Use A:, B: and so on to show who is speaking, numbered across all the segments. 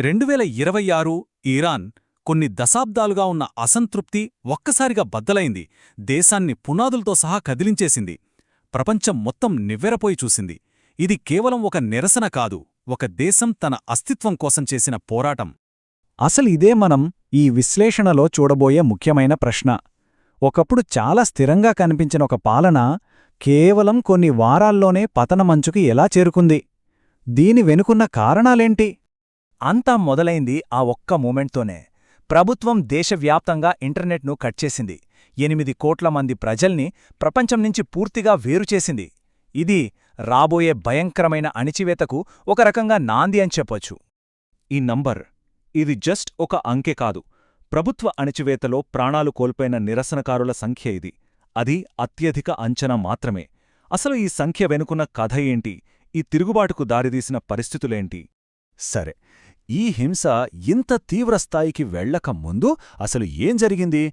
A: 2026 Iran కొన్ని దశాబ్దాలుగా ఉన్న అసంతృప్తి ఒక్కసారిగా బద్దలైంది. దేశాన్ని పునాదులతో సహా కదిలించేసింది. ప్రపంచం మొత్తం నివ్వెరపోయి చూసింది. ఇది కేవలం ఒక నిరసన కాదు, ఒక దేశం తన అస్తిత్వం కోసం చేసిన పోరాటం.
B: అసలిదే మనం ఈ విశ్లేషణలో చూడబోయే ముఖ్యమైన ప్రశ్న. ఒకప్పుడు చాలా స్థిరంగా కనిపించిన ఒక పాలన కేవలం కొన్ని వారాల్లోనే పతనమంచుకి ఎలా చేరుకుంది? దీని వెనుకున్న కారణాలేంటి?
C: అంతా మొదలైంది ఆ ఒక్క మూమెంట్తోనే. ప్రభుత్వం దేశవ్యాప్తంగా ఇంటర్నెట్ను కట్ చేసింది. 8 కోట్ల మంది ప్రజల్ని ప్రపంచం నుంచి పూర్తిగా వేరుచేసింది. ఇది రాబోయే భయంకరమైన అణిచివేతకు ఒక రకంగా నాంది అని చెప్పొచ్చు.
D: ఈ నంబర్, ఇది జస్ట్ ఒక అంకె కాదు. ప్రభుత్వ అణిచివేతలో ప్రాణాలు కోల్పోయిన నిరసనకారుల సంఖ్య ఇది. అది అత్యధిక అంచనా మాత్రమే. అసలు ఈ సంఖ్య వెనుకున్న కథ ఏంటి? ఈ తిరుగుబాటుకు దారితీసిన పరిస్థితులేంటి?
C: సరే, ఈ హింస ఇంత తీవ్రస్థాయికి వెళ్లక ముందు అసలు ఏం జరిగింది?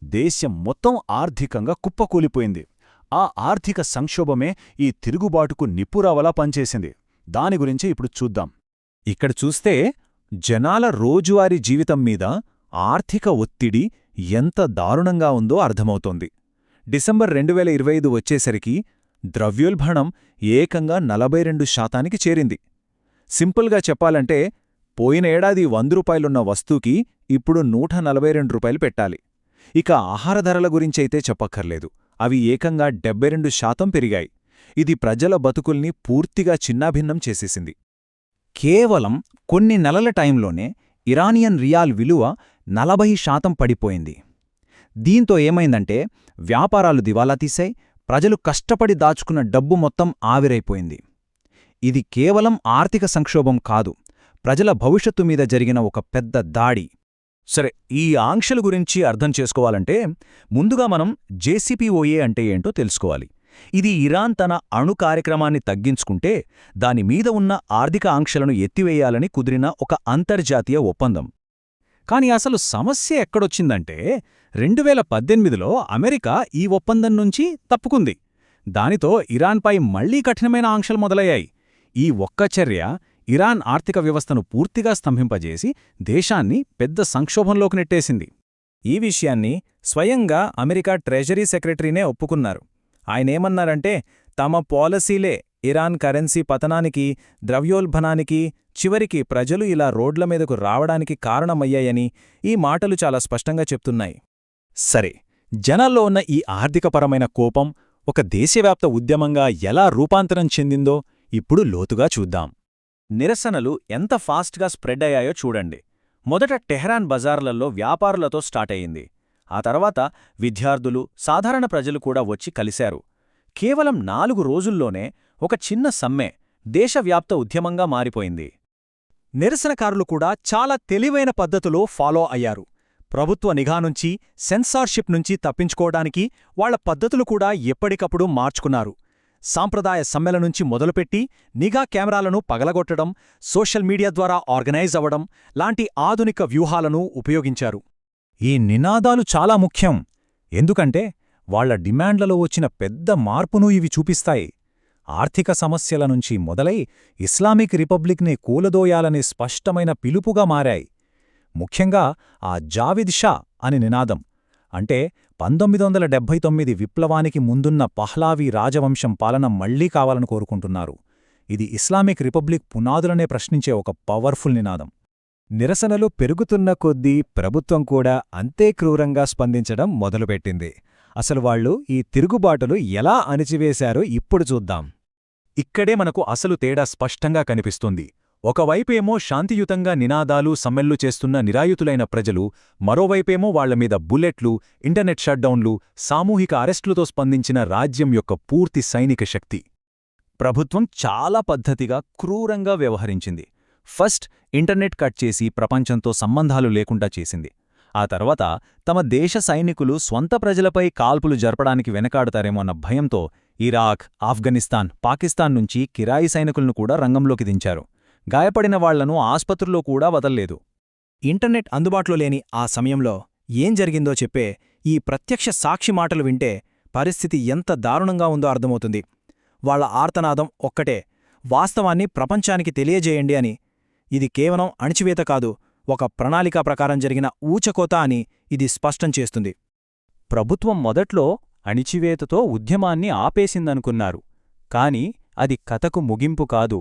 C: దేశం మొత్తం ఆర్థికంగా కుప్పకూలిపోయింది. ఆ ఆర్థిక సంక్షోభమే ఈ తిరుగుబాటుకు నిప్పురవలా పనిచేసింది. దాని గురించి ఇప్పుడు చూద్దాం.
D: ఇక్కడ చూస్తే జనాల రోజువారీ జీవితం మీద ఆర్థిక ఒత్తిడి ఎంత దారుణంగా ఉందో అర్థమవుతోంది. డిసెంబర్ 2025 వచ్చేసరికి ద్రవ్యోల్బణం ఏకంగా 42% చేరింది. సింపుల్గా చెప్పాలంటే, పోయిన ఏడాది 100 రూపాయలున్న వస్తువుకి ఇప్పుడు 142 రూపాయలు పెట్టాలి. ఇక ఆహార ధరల గురించైతే చెప్పక్కర్లేదు. అవి ఏకంగా 72% పెరిగాయి. ఇది ప్రజల బతుకుల్ని పూర్తిగా చిన్నాభిన్నం చేసేసింది.
B: కేవలం కొన్ని నెలల టైంలోనే ఇరానియన్ రియాల్ విలువ 40% పడిపోయింది. దీంతో ఏమైందంటే, వ్యాపారాలు దివాలా తీశాయి, ప్రజలు కష్టపడి దాచుకున్న డబ్బు మొత్తం ఆవిరైపోయింది. ఇది కేవలం ఆర్థిక సంక్షోభం కాదు, ప్రజల భవిష్యత్తు మీద జరిగిన ఒక పెద్ద దాడి.
C: సరే, ఈ ఆంక్షల గురించి అర్థం చేసుకోవాలంటే ముందుగా మనం జేసీపీఓఏ అంటే ఏంటో తెలుసుకోవాలి. ఇది ఇరాన్ తన అణు కార్యక్రమాన్ని తగ్గించుకుంటే దానిమీద ఉన్న ఆర్థిక ఆంక్షలను ఎత్తివేయాలని కుదిరిన ఒక అంతర్జాతీయ ఒప్పందం.
A: కాని అసలు సమస్య ఎక్కడొచ్చిందంటే, 2018లో అమెరికా ఈ ఒప్పందం నుంచి తప్పుకుంది. దానితో ఇరాన్పై మళ్లీ కఠినమైన ఆంక్షలు మొదలయ్యాయి. ఈ ఒక్క చర్య ఇరాన్ ఆర్థిక వ్యవస్థను పూర్తిగా స్తంభింపజేసి దేశాన్ని పెద్ద సంక్షోభంలోకి నెట్టేసింది.
C: ఈ విషయాన్ని స్వయంగా అమెరికా ట్రెజరీ సెక్రటరీనే ఒప్పుకున్నారు. ఆయనేమన్నారంటే, తమ పాలసీలే ఇరాన్ కరెన్సీ పతనానికి, ద్రవ్యోల్బణానికి, చివరికి ప్రజలు ఇలా రోడ్ల మీదకు రావడానికి కారణమయ్యాయని ఈ మాటలు చాలా స్పష్టంగా చెప్తున్నాయి.
D: సరే, జనాల్లో ఉన్న ఈ ఆర్థికపరమైన కోపం ఒక దేశవ్యాప్త ఉద్యమంగా ఎలా రూపాంతరం చెందిందో ఇప్పుడు లోతుగా చూద్దాం.
C: నిరసనలు ఎంత ఫాస్ట్గా స్ప్రెడ్ అయ్యాయో చూడండి. మొదట టెహ్రాన్ బజార్లలో వ్యాపారులతో స్టార్ట్ అయింది. ఆ తర్వాత విద్యార్థులు, సాధారణ ప్రజలు కూడా వచ్చి కలిశారు. కేవలం 4 రోజుల్లోనే ఒక చిన్న సమ్మె దేశవ్యాప్త ఉద్యమంగా మారిపోయింది.
B: నిరసనకారులు కూడా చాలా తెలివైన పద్ధతిలో ఫాలో అయ్యారు. ప్రభుత్వ నిఘా నుంచి, సెన్సార్షిప్ నుంచి తప్పించుకోవడానికి వాళ్ల పద్ధతులు కూడా ఎప్పటికప్పుడు మార్చుకున్నారు. సాంప్రదాయ సమ్మెల నుంచి మొదలుపెట్టి నిఘా కెమెరాలను పగలగొట్టడం, సోషల్ మీడియా ద్వారా ఆర్గనైజ్ అవ్వడం లాంటి ఆధునిక వ్యూహాలను ఉపయోగించారు.
D: ఈ నినాదాలు చాలా ముఖ్యం. ఎందుకంటే వాళ్ల డిమాండ్లలో వచ్చిన పెద్ద మార్పును ఇవి చూపిస్తాయి. ఆర్థిక సమస్యల నుంచి మొదలై ఇస్లామిక్ రిపబ్లిక్ని కూలదోయాలనే స్పష్టమైన పిలుపుగా మారాయి. ముఖ్యంగా ఆ జావిద్ షా అని నినాదం అంటే 1979 విప్లవానికి ముందున్న పహ్లావీ రాజవంశం పాలన మళ్లీ కావాలని కోరుకుంటున్నారు. ఇది ఇస్లామిక్ రిపబ్లిక్ పునాదులనే ప్రశ్నించే ఒక పవర్ఫుల్ నినాదం.
B: నిరసనలు పెరుగుతున్న కొద్దీ ప్రభుత్వం కూడా అంతే క్రూరంగా స్పందించడం మొదలుపెట్టింది. అసలు వాళ్లు ఈ తిరుగుబాటులు ఎలా అణిచివేశారో ఇప్పుడు చూద్దాం.
D: ఇక్కడే మనకు అసలు తేడా స్పష్టంగా కనిపిస్తుంది. ఒకవైపేమో శాంతియుతంగా నినాదాలు, సమ్మెళ్లు చేస్తున్న నిరాయుతులైన ప్రజలు, మరోవైపేమో వాళ్లమీద బుల్లెట్లు, ఇంటర్నెట్ షట్డౌన్లు, సామూహిక అరెస్టులతో స్పందించిన రాజ్యం యొక్క పూర్తి సైనిక శక్తి. ప్రభుత్వం చాలా పద్ధతిగా, క్రూరంగా వ్యవహరించింది. ఫస్ట్ ఇంటర్నెట్ కట్ చేసి ప్రపంచంతో సంబంధాలు లేకుండా చేసింది. ఆ తర్వాత తమ దేశ సైనికులు స్వంత ప్రజలపై కాల్పులు జరపడానికి వెనకాడతారేమో అన్న భయంతో ఇరాక్, ఆఫ్ఘనిస్తాన్, పాకిస్తాన్ నుంచి కిరాయి సైనికులను కూడా రంగంలోకి దించారు. గాయపడిన వాళ్లను ఆస్పత్రుల్లో కూడా వదల్లేదు.
C: ఇంటర్నెట్ అందుబాటులో లేని ఆ సమయంలో ఏం జరిగిందో చెప్పే ఈ ప్రత్యక్ష సాక్షి మాటలు వింటే పరిస్థితి ఎంత దారుణంగా ఉందో అర్థమవుతుంది. వాళ్ల ఆర్తనాదం ఒక్కటే, వాస్తవాన్ని ప్రపంచానికి తెలియజేయండి అని.
B: ఇది కేవలం అణిచివేత కాదు, ఒక ప్రణాళికా ప్రకారం జరిగిన ఊచకోత అని ఇది స్పష్టం చేస్తుంది.
C: ప్రభుత్వం మొదట్లో అణిచివేతతో ఉద్యమాన్ని ఆపేసిందనుకున్నారు. కాని అది కథకు ముగింపు కాదు,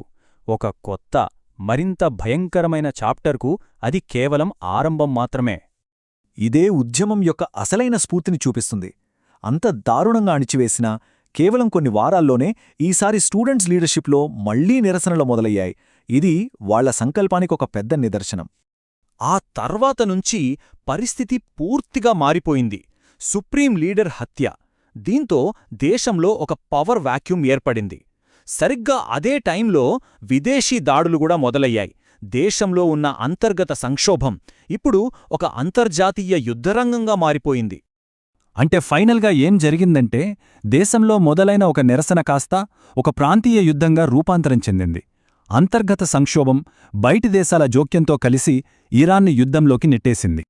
C: ఒక కొత్త, మరింత భయంకరమైన చాప్టర్కు అది కేవలం ఆరంభం మాత్రమే.
B: ఇదే ఉద్యమం యొక్క అసలైన స్ఫూర్తిని చూపిస్తుంది. అంత దారుణంగా అణిచివేసినా కేవలం కొన్ని వారాల్లోనే ఈసారి స్టూడెంట్స్ లీడర్షిప్లో మళ్లీ నిరసనలు మొదలయ్యాయి. ఇది వాళ్ల సంకల్పానికి ఒక పెద్ద నిదర్శనం. ఆ తర్వాత నుంచి పరిస్థితి పూర్తిగా మారిపోయింది. సుప్రీం లీడర్ హత్య, దీంతో దేశంలో ఒక పవర్ వాక్యూమ్ ఏర్పడింది. సరిగ్గా అదే టైంలో విదేశీ దాడులు కూడా మొదలయ్యాయి. దేశంలో ఉన్న అంతర్గత సంక్షోభం ఇప్పుడు ఒక అంతర్జాతీయ యుద్ధరంగంగా మారిపోయింది.
A: అంటే ఫైనల్గా ఏం జరిగిందంటే, దేశంలో మొదలైన ఒక నిరసన కాస్త ఒక ప్రాంతీయ యుద్ధంగా రూపాంతరం చెందింది. అంతర్గత సంక్షోభం బయటి దేశాల జోక్యంతో కలిసి ఇరాన్ని యుద్ధంలోకి నెట్టేసింది.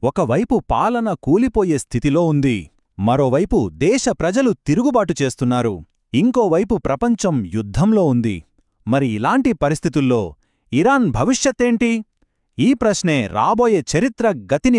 A: ఒకవైపు పాలన కూలిపోయే స్థితిలో ఉంది, మరోవైపు దేశ ప్రజలు తిరుగుబాటు చేస్తున్నారు, ఇంకోవైపు ప్రపంచం యుద్ధంలో ఉంది. మరి ఇలాంటి పరిస్థితుల్లో ఇరాన్ భవిష్యత్తేంటి? ఈ ప్రశ్నే రాబోయే చరిత్ర గతిని